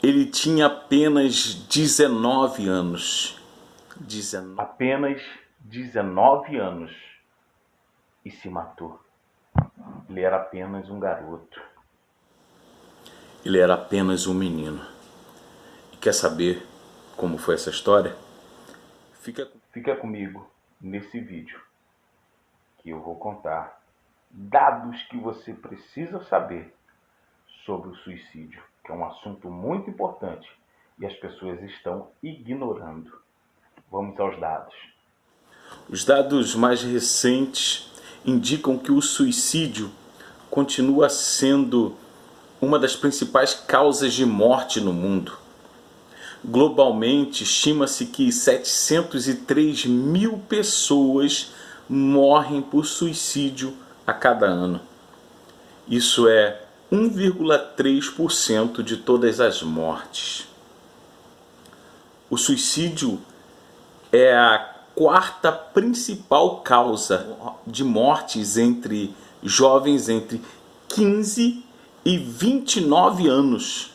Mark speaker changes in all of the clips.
Speaker 1: Ele tinha apenas 19 anos.
Speaker 2: Apenas 19 anos. E se matou. Ele era apenas um garoto.
Speaker 1: Ele era apenas um menino. E quer saber como foi essa história?
Speaker 2: Fica comigo nesse vídeo, que eu vou contar dados que você precisa saber sobre o suicídio, que é um assunto muito importante e as pessoas estão ignorando. Vamos aos dados.
Speaker 1: Os dados mais recentes indicam que o suicídio continua sendo uma das principais causas de morte no mundo. Globalmente, estima-se que 703 mil pessoas morrem por suicídio a cada ano. Isso é 1,3% de todas as mortes. O suicídio é a quarta principal causa de mortes entre jovens entre 15 e 29 anos.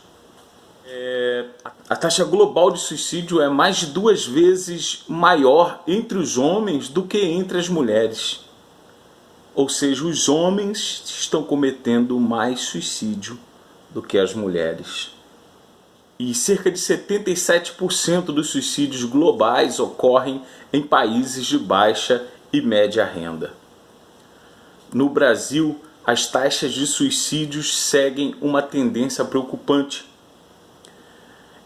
Speaker 1: A taxa global de suicídio é mais de 2 vezes maior entre os homens do que entre as mulheres. Ou seja, os homens estão cometendo mais suicídio do que as mulheres. E cerca de 77% dos suicídios globais ocorrem em países de baixa e média renda. No Brasil, as taxas de suicídios seguem uma tendência preocupante,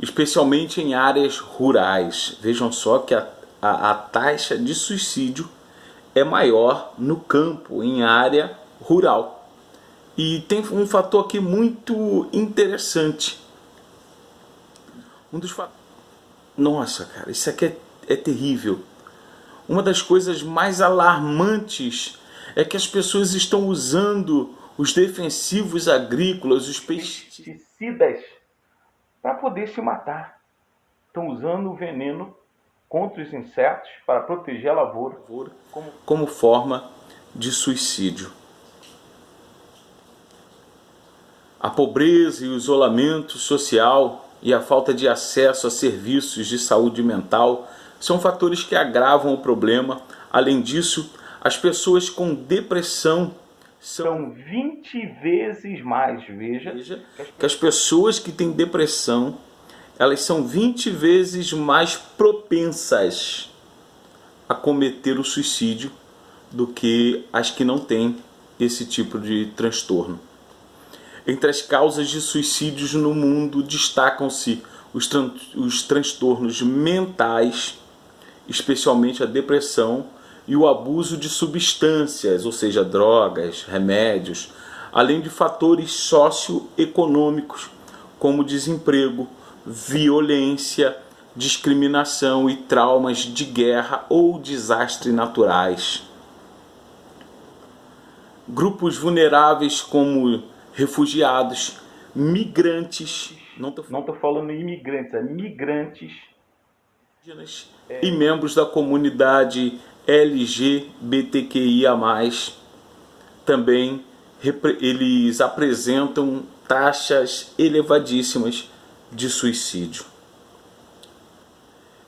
Speaker 1: especialmente em áreas rurais. Vejam só que a taxa de suicídio é maior no campo, em área rural. E tem um fator aqui muito interessante. Nossa, cara, isso aqui é terrível. Uma das coisas mais alarmantes é que as pessoas estão usando os defensivos agrícolas, os
Speaker 2: pesticidas, para poder se matar. Estão usando o veneno contra os insetos para proteger a lavoura
Speaker 1: como forma de suicídio. A pobreza e o isolamento social e a falta de acesso a serviços de saúde mental são fatores que agravam o problema. Além disso, as pessoas com depressão
Speaker 2: são 20 vezes mais. Veja
Speaker 1: que as pessoas que têm depressão, elas são 20 vezes mais propensas a cometer o suicídio do que as que não têm esse tipo de transtorno. Entre as causas de suicídios no mundo destacam-se os transtornos mentais, especialmente a depressão e o abuso de substâncias, ou seja, drogas, remédios, além de fatores socioeconômicos como desemprego, violência, discriminação e traumas de guerra ou desastres naturais. Grupos vulneráveis como refugiados, migrantes, não estou
Speaker 2: falando imigrantes, é migrantes,
Speaker 1: e membros da comunidade LGBTQIA+, também eles apresentam taxas elevadíssimas de suicídio.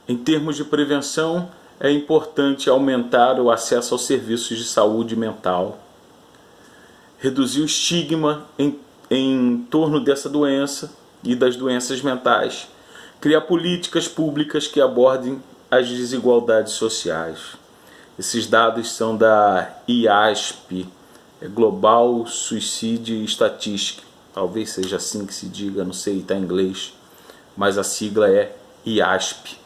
Speaker 1: Em termos de prevenção, é importante aumentar o acesso aos serviços de saúde mental, reduzir o estigma em torno dessa doença e das doenças mentais, criar políticas públicas que abordem as desigualdades sociais. Esses dados são da IASP, Global Suicide Statistics, talvez seja assim que se diga, não sei, está em inglês, mas a sigla é IASP.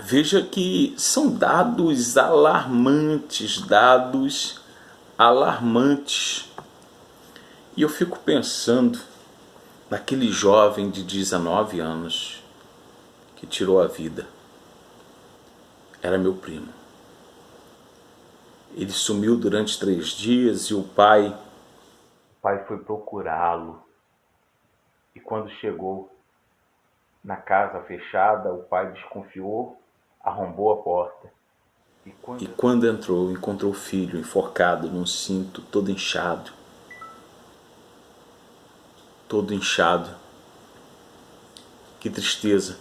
Speaker 1: Veja que são dados alarmantes, E eu fico pensando naquele jovem de 19 anos que tirou a vida. Era meu primo. Ele sumiu durante 3 dias e o pai
Speaker 2: foi procurá-lo. E quando chegou, Na casa fechada, o pai desconfiou, arrombou a porta.
Speaker 1: E quando entrou, encontrou o filho enforcado num cinto, todo inchado. Todo inchado. Que tristeza.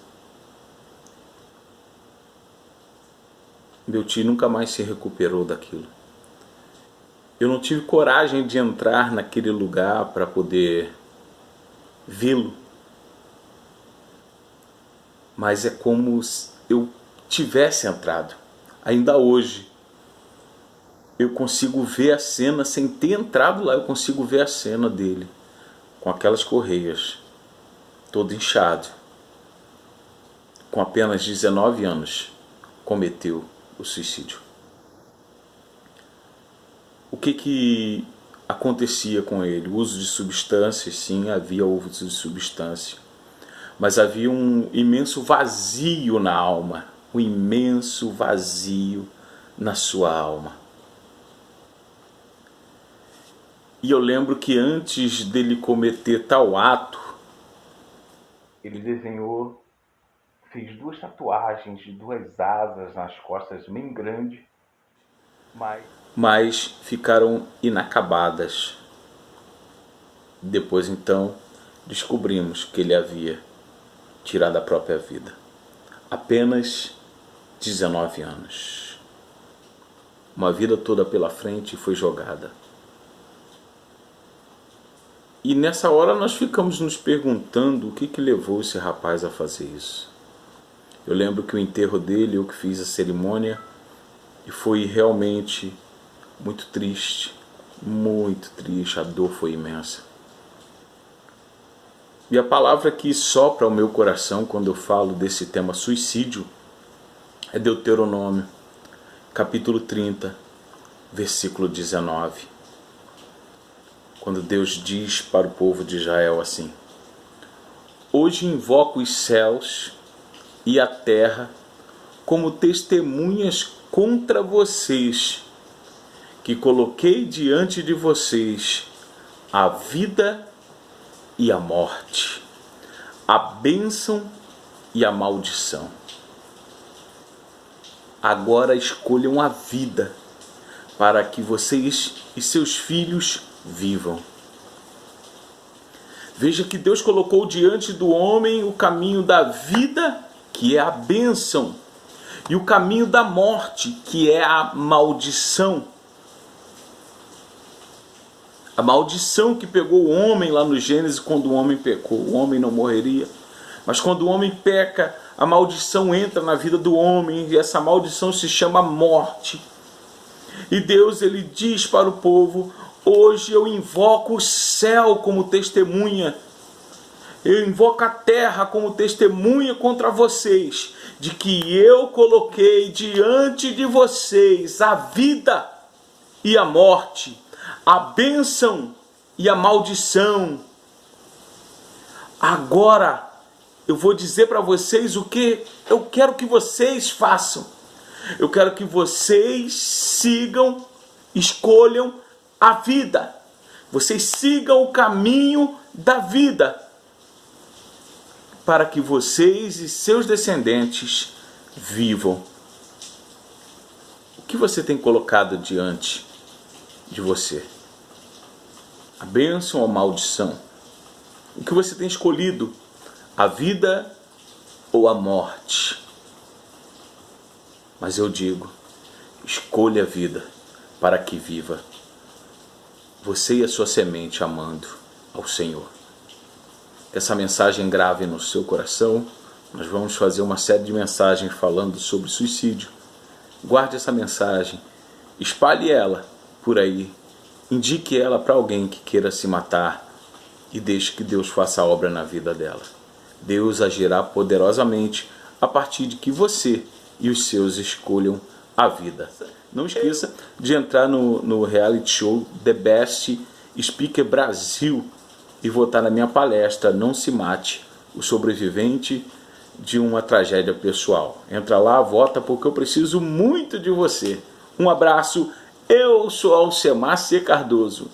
Speaker 1: Meu tio nunca mais se recuperou daquilo. Eu não tive coragem de entrar naquele lugar para poder vê-lo. Mas é como se eu tivesse entrado. Ainda hoje, eu consigo ver a cena, sem ter entrado lá, eu consigo ver a cena dele, com aquelas correias, todo inchado, com apenas 19 anos, cometeu o suicídio. O que acontecia com ele? O uso de substâncias, sim, havia uso de substância, mas havia um imenso vazio na alma, um imenso vazio na sua alma. E eu lembro que antes dele cometer tal ato,
Speaker 2: ele desenhou, fez 2 tatuagens de 2 asas nas costas bem grandes,
Speaker 1: mas ficaram inacabadas. Depois então descobrimos que ele havia tirado a própria vida. Apenas 19 anos. Uma vida toda pela frente foi jogada. E nessa hora nós ficamos nos perguntando o que levou esse rapaz a fazer isso. Eu lembro que o enterro dele, eu que fiz a cerimônia, e foi realmente muito triste, a dor foi imensa. E a palavra que sopra ao meu coração quando eu falo desse tema suicídio é Deuteronômio, capítulo 30, versículo 19. Quando Deus diz para o povo de Israel assim: hoje invoco os céus e a terra como testemunhas contra vocês, que coloquei diante de vocês a vida e a morte, a bênção e a maldição. Agora escolham a vida, para que vocês e seus filhos vivam. Veja que Deus colocou diante do homem o caminho da vida, que é a bênção, e o caminho da morte, que é a maldição. A maldição que pegou o homem lá no Gênesis quando o homem pecou. O homem não morreria. Mas quando o homem peca, a maldição entra na vida do homem e essa maldição se chama morte. E Deus, ele diz para o povo: hoje eu invoco o céu como testemunha. Eu invoco a terra como testemunha contra vocês, de que eu coloquei diante de vocês a vida e a morte, a bênção e a maldição. Agora eu vou dizer para vocês o que eu quero que vocês façam. Eu quero que vocês sigam, escolham a vida. Vocês sigam o caminho da vida, para que vocês e seus descendentes vivam. O que você tem colocado diante de você? A bênção ou a maldição? O que você tem escolhido? A vida ou a morte? Mas eu digo, escolha a vida para que viva. Você e a sua semente amando ao Senhor. Essa mensagem grave no seu coração. Nós vamos fazer uma série de mensagens falando sobre suicídio. Guarde essa mensagem, espalhe ela por aí, indique ela para alguém que queira se matar e deixe que Deus faça a obra na vida dela. Deus agirá poderosamente a partir de que você e os seus escolham a vida. Não esqueça de entrar no reality show The Best Speaker Brasil e votar na minha palestra Não Se Mate, o sobrevivente de uma tragédia pessoal. Entra lá, vota, porque eu preciso muito de você. Um abraço, eu sou Alcemar C. Cardoso.